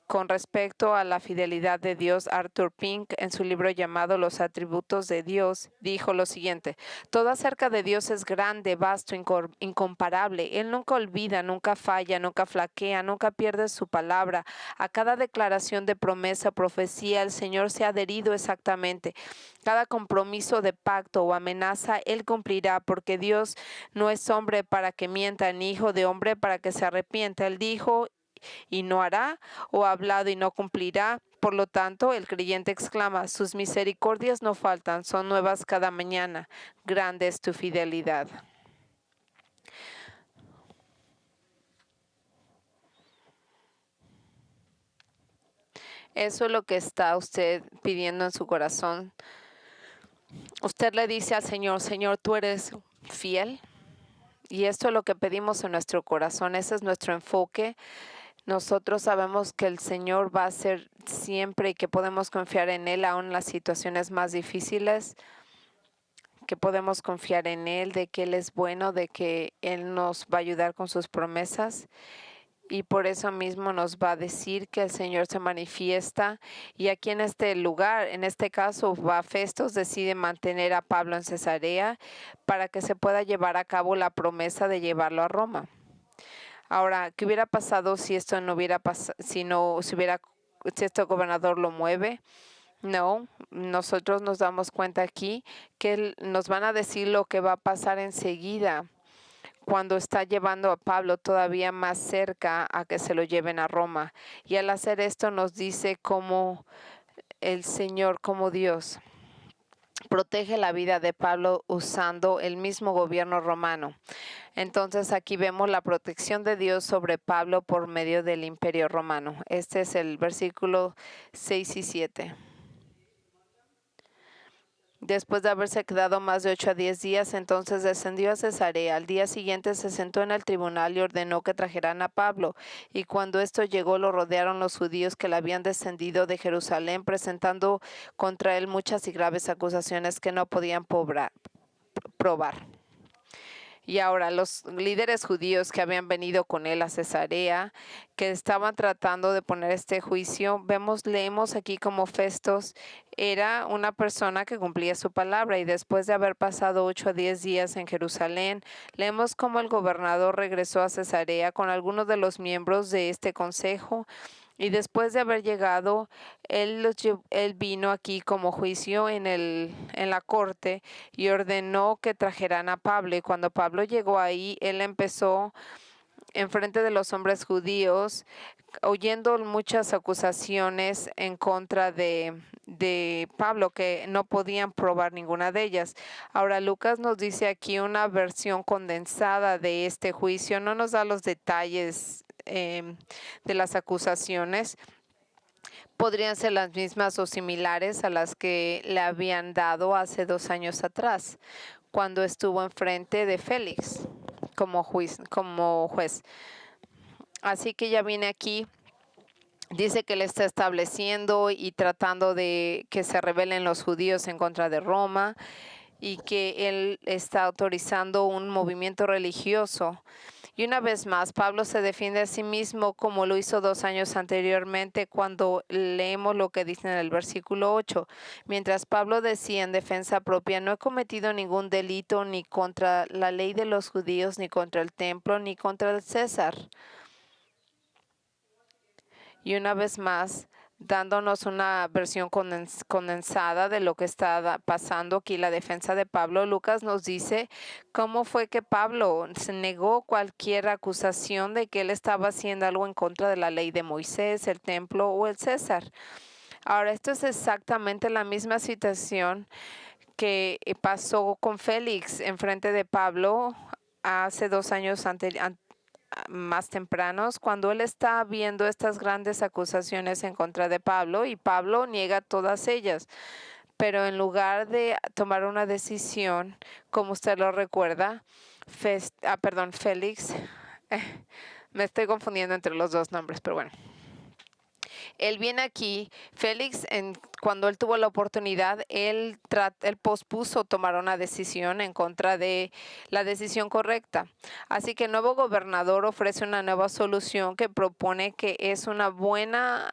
Con respecto a la fidelidad de Dios, Arthur Pink, en su libro llamado Los atributos de Dios, dijo lo siguiente: todo acerca de Dios es grande, vasto, incomparable. Él nunca olvida, nunca falla, nunca flaquea, nunca pierde su palabra. A cada declaración de promesa, profecía, el Señor se ha adherido exactamente. Cada compromiso de pacto o amenaza, Él cumplirá, porque Dios no es hombre para que mienta, ni hijo de hombre para que se arrepienta. Él dijo y no hará, o ha hablado y no cumplirá. Por lo tanto, el creyente exclama: sus misericordias no faltan, son nuevas cada mañana. Grande es tu fidelidad. Eso es lo que está usted pidiendo en su corazón. Usted le dice al Señor: Señor, tú eres fiel. Y esto es lo que pedimos en nuestro corazón. Ese es nuestro enfoque. Nosotros sabemos que el Señor va a ser siempre y que podemos confiar en Él aún en las situaciones más difíciles, que podemos confiar en Él, de que Él es bueno, de que Él nos va a ayudar con sus promesas. Y por eso mismo nos va a decir que el Señor se manifiesta. Y aquí en este lugar, en este caso, Festos decide mantener a Pablo en Cesarea para que se pueda llevar a cabo la promesa de llevarlo a Roma. Ahora, ¿qué hubiera pasado si esto no hubiera pasado, si este gobernador lo mueve? No, nosotros nos damos cuenta aquí que nos van a decir lo que va a pasar enseguida, cuando está llevando a Pablo todavía más cerca a que se lo lleven a Roma. Y al hacer esto nos dice cómo el Señor, como Dios, protege la vida de Pablo usando el mismo gobierno romano. Entonces aquí vemos la protección de Dios sobre Pablo por medio del Imperio Romano. Este es el versículo 6 y 7. Después de haberse quedado más de 8 a 10 días, entonces descendió a Cesarea. Al día siguiente se sentó en el tribunal y ordenó que trajeran a Pablo. Y cuando esto llegó, lo rodearon los judíos que le habían descendido de Jerusalén, presentando contra él muchas y graves acusaciones que no podían probar. Y ahora los líderes judíos que habían venido con él a Cesarea, que estaban tratando de poner este juicio, leemos aquí como Festos era una persona que cumplía su palabra, y después de haber pasado 8 a 10 días en Jerusalén, leemos cómo el gobernador regresó a Cesarea con algunos de los miembros de este consejo. Y después de haber llegado, él vino aquí como juicio en la corte, y ordenó que trajeran a Pablo. Y cuando Pablo llegó ahí, él empezó enfrente de los hombres judíos, oyendo muchas acusaciones en contra de Pablo, que no podían probar ninguna de ellas. Ahora, Lucas nos dice aquí una versión condensada de este juicio, no nos da los detalles de las acusaciones. Podrían ser las mismas o similares a las que le habían dado hace 2 años atrás, cuando estuvo enfrente de Félix como juez. Así que ya viene aquí, dice que le está estableciendo y tratando de que se rebelen los judíos en contra de Roma, y que él está autorizando un movimiento religioso. Y una vez más, Pablo se defiende a sí mismo como lo hizo 2 años anteriormente, cuando leemos lo que dice en el versículo 8. Mientras Pablo decía en defensa propia: no he cometido ningún delito ni contra la ley de los judíos, ni contra el templo, ni contra el César. Y una vez más, dándonos una versión condensada de lo que está pasando aquí, la defensa de Pablo, Lucas nos dice cómo fue que Pablo se negó cualquier acusación de que él estaba haciendo algo en contra de la ley de Moisés, el templo o el César. Ahora, esto es exactamente la misma situación que pasó con Félix en frente de Pablo hace 2 años más tempranos, cuando él está viendo estas grandes acusaciones en contra de Pablo, y Pablo niega todas ellas. Pero en lugar de tomar una decisión, como usted lo recuerda, Félix, me estoy confundiendo entre los dos nombres, pero bueno. Él viene aquí, Félix, cuando él tuvo la oportunidad, él pospuso tomar una decisión en contra de la decisión correcta. Así que el nuevo gobernador ofrece una nueva solución que propone que es una buena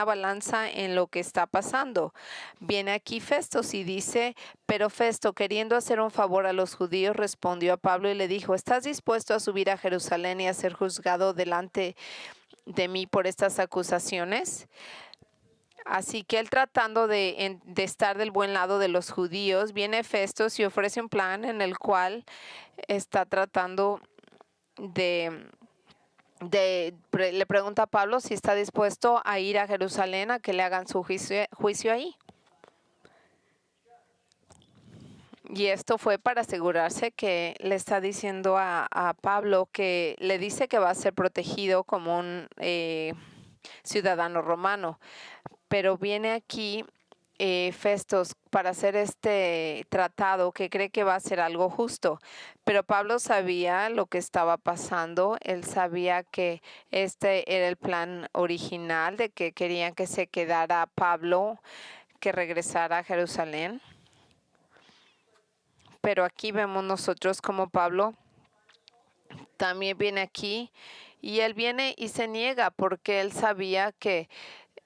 balanza en lo que está pasando. Viene aquí Festos y dice: pero Festo, queriendo hacer un favor a los judíos, respondió a Pablo y le dijo: ¿estás dispuesto a subir a Jerusalén y a ser juzgado delante de mí por estas acusaciones? Así que él, tratando de estar del buen lado de los judíos, viene Festos y ofrece un plan en el cual está tratando le pregunta a Pablo si está dispuesto a ir a Jerusalén a que le hagan su juicio ahí. Y esto fue para asegurarse que le está diciendo a Pablo, que le dice que va a ser protegido como un ciudadano romano. Pero viene aquí Festos para hacer este tratado, que cree que va a ser algo justo. Pero Pablo sabía lo que estaba pasando. Él sabía que este era el plan original, de que querían que se quedara Pablo, que regresara a Jerusalén. Pero aquí vemos nosotros como Pablo también viene aquí, y él viene y se niega, porque él sabía que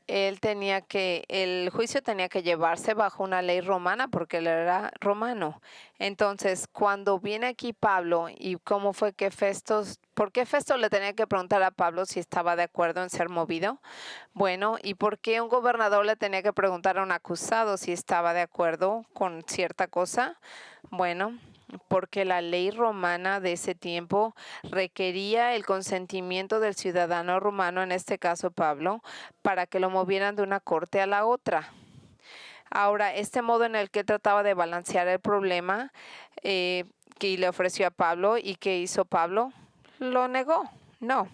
el juicio tenía que llevarse bajo una ley romana, porque él era romano. Entonces, cuando viene aquí Pablo, y cómo fue que ¿por qué Festo le tenía que preguntar a Pablo si estaba de acuerdo en ser movido? Bueno, ¿y por qué un gobernador le tenía que preguntar a un acusado si estaba de acuerdo con cierta cosa? Bueno, porque la ley romana de ese tiempo requería el consentimiento del ciudadano romano, en este caso Pablo, para que lo movieran de una corte a la otra. Ahora, este modo en el que trataba de balancear el problema que le ofreció a Pablo, y que hizo Pablo, lo negó. No.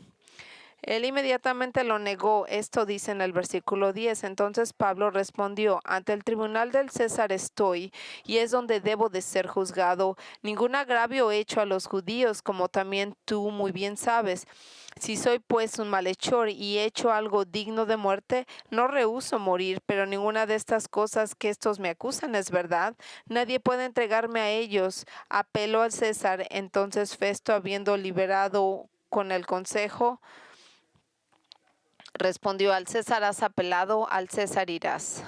Él inmediatamente lo negó. Esto dice en el versículo 10. Entonces Pablo respondió: ante el tribunal del César estoy, y es donde debo de ser juzgado. Ningún agravio he hecho a los judíos, como también tú muy bien sabes. Si soy pues un malhechor y he hecho algo digno de muerte, no rehúso morir, pero ninguna de estas cosas que estos me acusan es verdad. Nadie puede entregarme a ellos. Apelo al César. Entonces Festo, habiendo liberado con el consejo, respondió: al César has apelado, al César irás.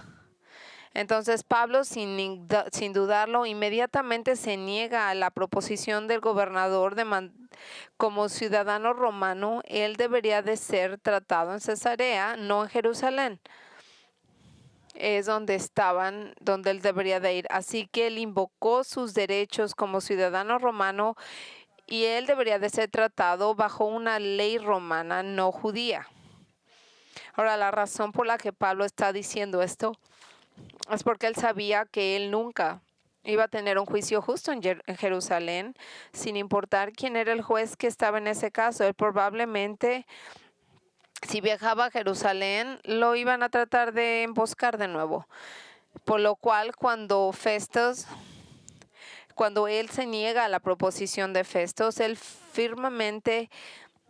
Entonces Pablo, sin dudarlo, inmediatamente se niega a la proposición del gobernador como ciudadano romano. Él debería de ser tratado en Cesarea, no en Jerusalén. Es donde él debería de ir. Así que él invocó sus derechos como ciudadano romano y él debería de ser tratado bajo una ley romana, no judía. Ahora, la razón por la que Pablo está diciendo esto es porque él sabía que él nunca iba a tener un juicio justo en Jerusalén, sin importar quién era el juez que estaba en ese caso. Él probablemente, si viajaba a Jerusalén, lo iban a tratar de emboscar de nuevo. Por lo cual, cuando él se niega a la proposición de Festos, él firmemente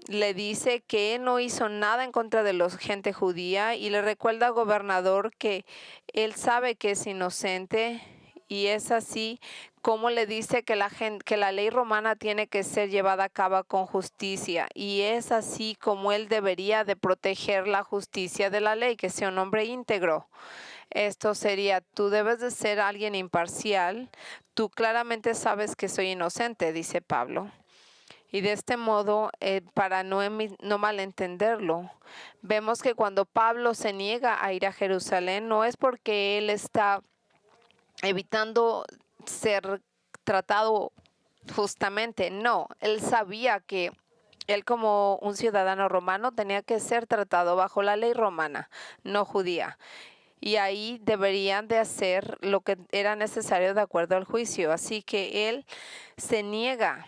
le dice que él no hizo nada en contra de la gente judía y le recuerda al gobernador que él sabe que es inocente, y es así como le dice que la ley romana tiene que ser llevada a cabo con justicia, y es así como él debería de proteger la justicia de la ley, que sea un hombre íntegro. Esto sería: tú debes de ser alguien imparcial, tú claramente sabes que soy inocente, dice Pablo. Y de este modo, para no malentenderlo, vemos que cuando Pablo se niega a ir a Jerusalén, no es porque él está evitando ser tratado justamente, no, él sabía que él, como un ciudadano romano, tenía que ser tratado bajo la ley romana, no judía. Y ahí deberían de hacer lo que era necesario de acuerdo al juicio. Así que él se niega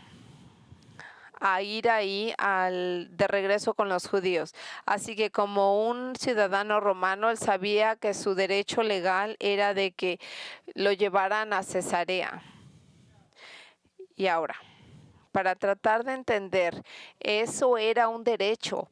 a ir ahí de regreso con los judíos. Así que como un ciudadano romano, él sabía que su derecho legal era de que lo llevaran a Cesarea. Y ahora, para tratar de entender, eso era un derecho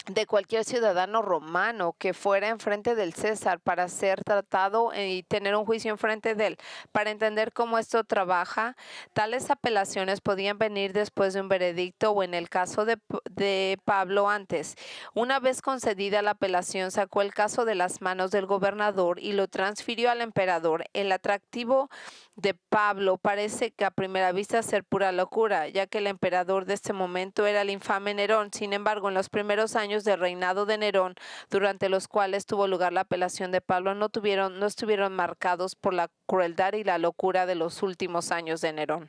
de cualquier ciudadano romano que fuera enfrente del César para ser tratado y tener un juicio enfrente de él. Para entender cómo esto trabaja, tales apelaciones podían venir después de un veredicto o, en el caso de Pablo, antes. Una vez concedida la apelación, sacó el caso de las manos del gobernador y lo transfirió al emperador. El atractivo de Pablo parece que a primera vista ser pura locura, ya que el emperador de este momento era el infame Nerón. Sin embargo, en los primeros años del reinado de Nerón, durante los cuales tuvo lugar la apelación de Pablo, no estuvieron marcados por la crueldad y la locura de los últimos años de Nerón.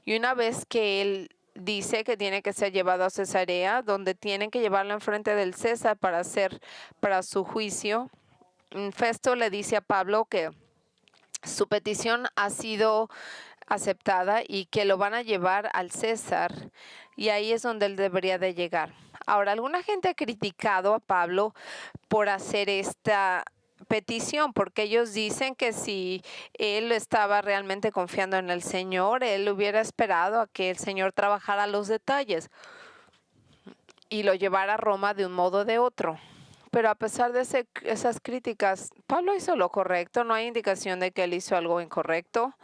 Y una vez que él dice que tiene que ser llevado a Cesarea, donde tienen que llevarlo enfrente del César para su juicio, Festo le dice a Pablo que su petición ha sido aceptada y que lo van a llevar al César, y ahí es donde él debería de llegar. Ahora, alguna gente ha criticado a Pablo por hacer esta petición, porque ellos dicen que si él estaba realmente confiando en el Señor, él hubiera esperado a que el Señor trabajara los detalles y lo llevara a Roma de un modo o de otro. Pero a pesar de esas críticas, Pablo hizo lo correcto. No hay indicación de que él hizo algo incorrecto.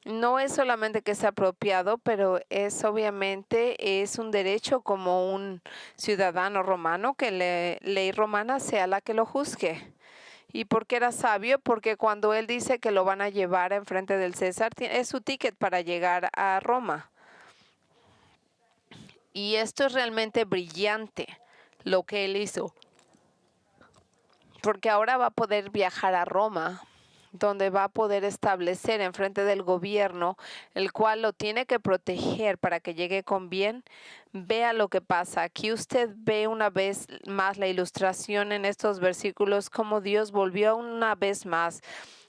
No es solamente que sea apropiado, pero obviamente es un derecho como un ciudadano romano que la ley romana sea la que lo juzgue. ¿Y por qué era sabio? Porque cuando él dice que lo van a llevar enfrente del César, es su ticket para llegar a Roma. Y esto es realmente brillante, lo que él hizo, porque ahora va a poder viajar a Roma, donde va a poder establecer enfrente del gobierno, el cual lo tiene que proteger para que llegue con bien. Vea lo que pasa. Aquí usted ve una vez más la ilustración en estos versículos, como Dios volvió una vez más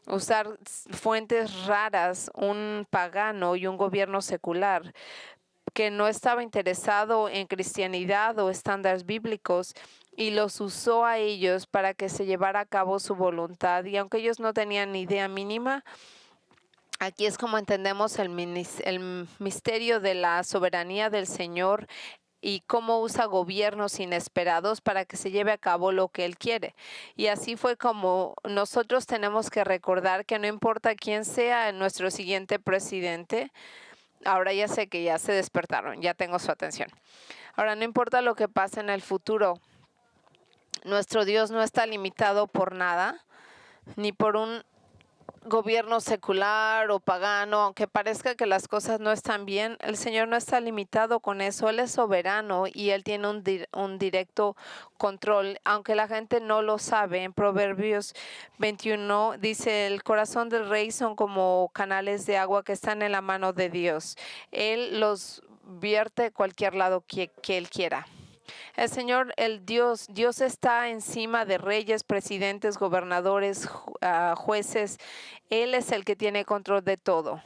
a usar fuentes raras, un pagano y un gobierno secular, que no estaba interesado en cristianidad o estándares bíblicos y los usó a ellos para que se llevara a cabo su voluntad. Y aunque ellos no tenían ni idea mínima, aquí es como entendemos el misterio de la soberanía del Señor y cómo usa gobiernos inesperados para que se lleve a cabo lo que Él quiere. Y así fue como nosotros tenemos que recordar que no importa quién sea nuestro siguiente presidente. Ahora ya sé que ya se despertaron, ya tengo su atención. Ahora no importa lo que pase en el futuro, nuestro Dios no está limitado por nada, ni por un gobierno secular o pagano, aunque parezca que las cosas no están bien, el Señor no está limitado con eso. Él es soberano y Él tiene un directo control, aunque la gente no lo sabe. En Proverbios 21 dice, el corazón del rey son como canales de agua que están en la mano de Dios. Él los vierte cualquier lado que Él quiera. El Señor, el Dios está encima de reyes, presidentes, gobernadores, jueces. Él es el que tiene control de todo.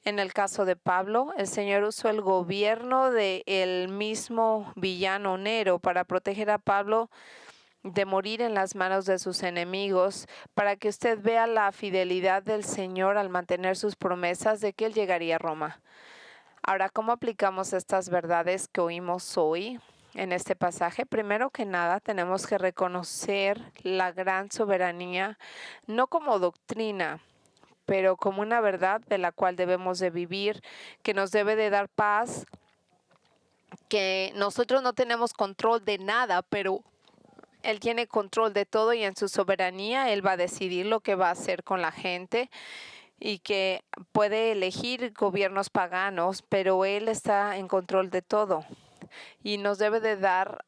En el caso de Pablo, el Señor usó el gobierno del mismo villano Nero para proteger a Pablo de morir en las manos de sus enemigos, para que usted vea la fidelidad del Señor al mantener sus promesas de que Él llegaría a Roma. Ahora, ¿cómo aplicamos estas verdades que oímos hoy en este pasaje? Primero que nada, tenemos que reconocer la gran soberanía, no como doctrina, pero como una verdad de la cual debemos de vivir, que nos debe de dar paz, que nosotros no tenemos control de nada, pero Él tiene control de todo y en su soberanía Él va a decidir lo que va a hacer con la gente y que puede elegir gobiernos paganos, pero Él está en control de todo y nos debe de dar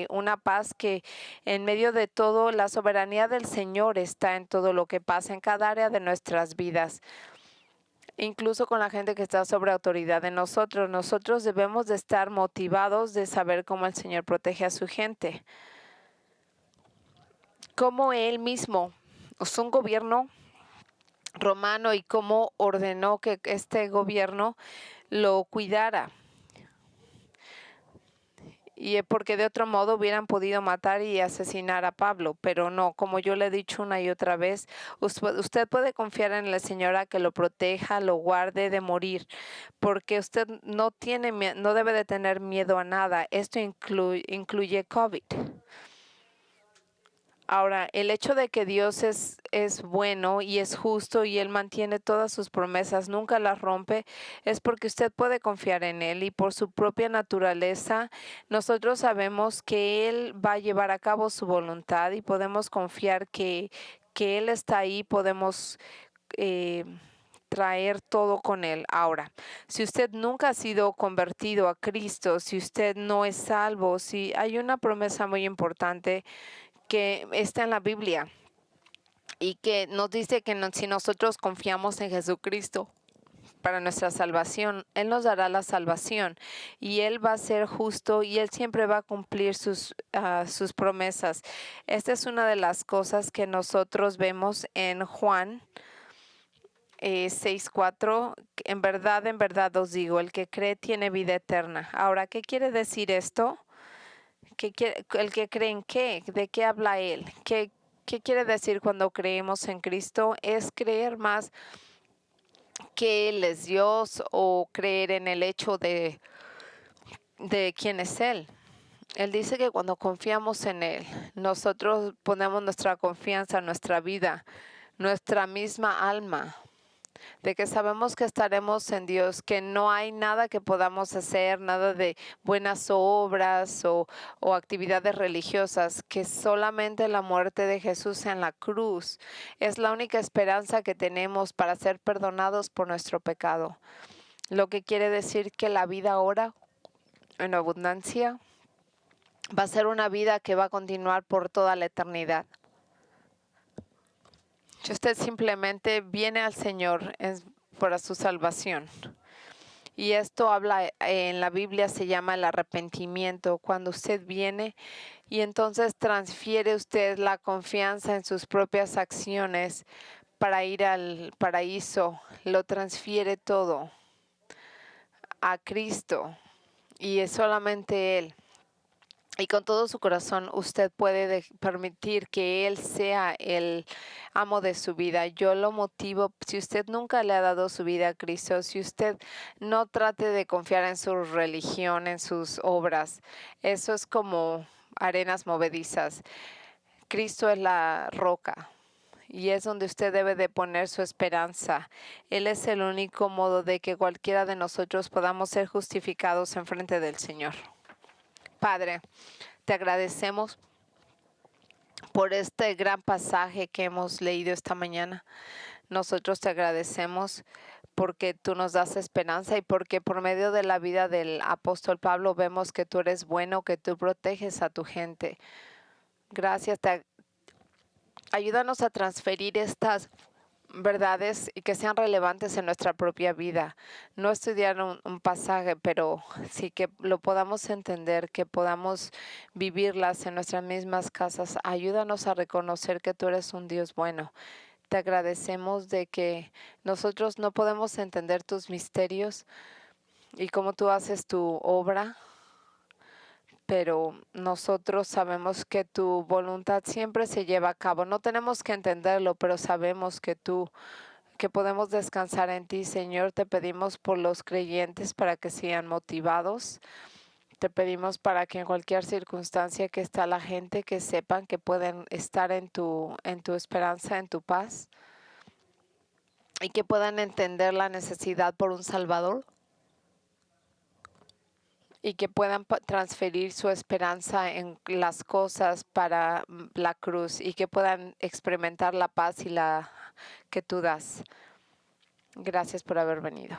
una paz que en medio de todo la soberanía del Señor está en todo lo que pasa en cada área de nuestras vidas. Incluso con la gente que está sobre autoridad de nosotros, nosotros debemos de estar motivados de saber cómo el Señor protege a su gente. Cómo Él mismo usó un gobierno romano y cómo ordenó que este gobierno lo cuidara. Y porque de otro modo hubieran podido matar y asesinar a Pablo, pero no, como yo le he dicho una y otra vez, usted puede confiar en la Señora que lo proteja, lo guarde de morir, porque usted no debe de tener miedo a nada. Esto incluye COVID. Ahora, el hecho de que Dios es bueno y es justo y Él mantiene todas sus promesas, nunca las rompe, es porque usted puede confiar en Él y por su propia naturaleza, nosotros sabemos que Él va a llevar a cabo su voluntad y podemos confiar que Él está ahí, podemos traer todo con Él. Ahora, si usted nunca ha sido convertido a Cristo, si usted no es salvo, si hay una promesa muy importante que está en la Biblia y que nos dice que si nosotros confiamos en Jesucristo para nuestra salvación, Él nos dará la salvación y Él va a ser justo y Él siempre va a cumplir sus promesas. Esta es una de las cosas que nosotros vemos en Juan 6:4. En verdad os digo, el que cree tiene vida eterna. Ahora, ¿qué quiere decir esto? ¿El que cree en qué? ¿De qué habla Él? ¿Qué quiere decir cuando creemos en Cristo? Es creer más que Él es Dios o creer en el hecho de quién es Él. Él dice que cuando confiamos en Él, nosotros ponemos nuestra confianza en nuestra vida, nuestra misma alma, de que sabemos que estaremos en Dios, que no hay nada que podamos hacer, nada de buenas obras o actividades religiosas, que solamente la muerte de Jesús en la cruz es la única esperanza que tenemos para ser perdonados por nuestro pecado. Lo que quiere decir que la vida ahora, en abundancia, va a ser una vida que va a continuar por toda la eternidad. Si usted simplemente viene al Señor para su salvación. Y esto habla en la Biblia, se llama el arrepentimiento, cuando usted viene y entonces transfiere usted la confianza en sus propias acciones para ir al paraíso, lo transfiere todo a Cristo y es solamente Él, y con todo su corazón usted puede permitir que Él sea el amo de su vida. Yo lo motivo, si usted nunca le ha dado su vida a Cristo, si usted no trate de confiar en su religión, en sus obras, eso es como arenas movedizas. Cristo es la roca. Y es donde usted debe de poner su esperanza. Él es el único modo de que cualquiera de nosotros podamos ser justificados en frente del Señor. Padre, te agradecemos por este gran pasaje que hemos leído esta mañana. Nosotros te agradecemos porque tú nos das esperanza y porque por medio de la vida del apóstol Pablo vemos que tú eres bueno, que tú proteges a tu gente. Gracias, ayúdanos a transferir estas verdades y que sean relevantes en nuestra propia vida. No estudiar un pasaje, pero sí que lo podamos entender, que podamos vivirlas en nuestras mismas casas. Ayúdanos a reconocer que tú eres un Dios bueno. Te agradecemos de que nosotros no podemos entender tus misterios y cómo tú haces tu obra, pero nosotros sabemos que tu voluntad siempre se lleva a cabo. No tenemos que entenderlo, pero sabemos que podemos descansar en ti, Señor. Te pedimos por los creyentes para que sean motivados. Te pedimos para que en cualquier circunstancia que está la gente, que sepan que pueden estar en tu esperanza, en tu paz, y que puedan entender la necesidad por un Salvador, y que puedan transferir su esperanza en las cosas para la cruz, y que puedan experimentar la paz y la que tú das. Gracias por haber venido.